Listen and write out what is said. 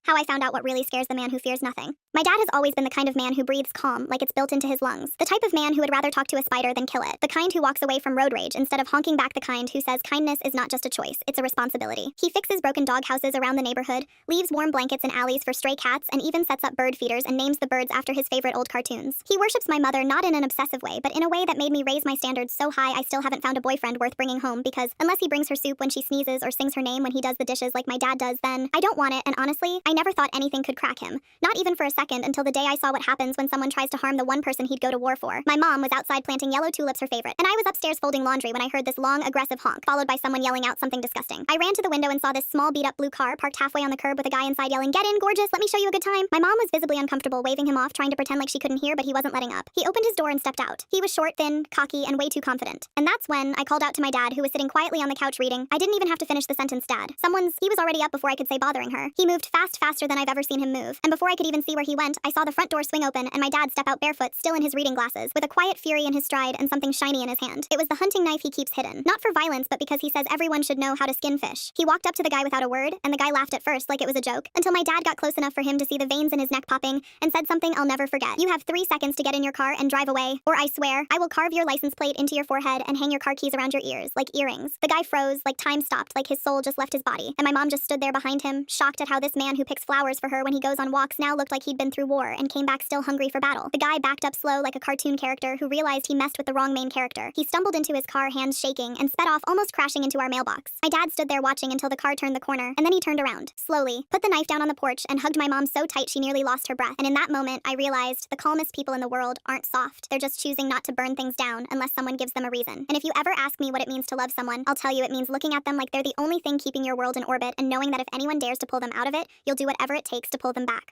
How I found out what really scares the man who fears nothing. My dad has always been the kind of man who breathes calm, like it's built into his lungs. The type of man who would rather talk to a spider than kill it. The kind who walks away from road rage instead of honking back. The kind who says kindness is not just a choice, it's a responsibility. He fixes broken dog houses around the neighborhood, leaves warm blankets in alleys for stray cats, and even sets up bird feeders and names the birds after his favorite old cartoons. He worships my mother not in an obsessive way, but in a way that made me raise my standards so high I still haven't found a boyfriend worth bringing home because unless he brings her soup when she sneezes or sings her name when he does the dishes like my dad does, then I don't want it. And honestly, I never thought anything could crack him. Not even for a second until the day I saw what happens when someone tries to harm the one person he'd go to war for. My mom was outside planting yellow tulips, her favorite, and I was upstairs folding laundry when I heard this long, aggressive honk, followed by someone yelling out something disgusting. I ran to the window and saw this small beat-up blue car parked halfway on the curb with a guy inside yelling, "Get in, gorgeous, let me show you a good time." My mom was visibly uncomfortable, waving him off, trying to pretend like she couldn't hear, but he wasn't letting up. He opened his door and stepped out. He was short, thin, cocky, and way too confident. And that's when I called out to my dad, who was sitting quietly on the couch reading. I didn't even have to finish the sentence, Dad. He was already up before I could say bothering her. He moved faster than I've ever seen him move. And before I could even see where he went, I saw the front door swing open and my dad step out barefoot, still in his reading glasses, with a quiet fury in his stride and something shiny in his hand. It was the hunting knife he keeps hidden. Not for violence, but because he says everyone should know how to skin fish. He walked up to the guy without a word, and the guy laughed at first like it was a joke, until my dad got close enough for him to see the veins in his neck popping, and said something I'll never forget. "You have 3 seconds to get in your car and drive away, or I swear, I will carve your license plate into your forehead and hang your car keys around your ears, like earrings." The guy froze, like time stopped, like his soul just left his body, and my mom just stood there behind him, shocked at how this man who picks flowers for her when he goes on walks now looked like he'd been through war and came back still hungry for battle. The guy backed up slow like a cartoon character who realized he messed with the wrong main character. He stumbled into his car, hands shaking, and sped off, almost crashing into our mailbox. My dad stood there watching until the car turned the corner, and then he turned around, slowly, put the knife down on the porch, and hugged my mom so tight she nearly lost her breath. And in that moment, I realized the calmest people in the world aren't soft. They're just choosing not to burn things down unless someone gives them a reason. And if you ever ask me what it means to love someone, I'll tell you it means looking at them like they're the only thing keeping your world in orbit and knowing that if anyone dares to pull them out of it, you'll do whatever it takes to pull them back.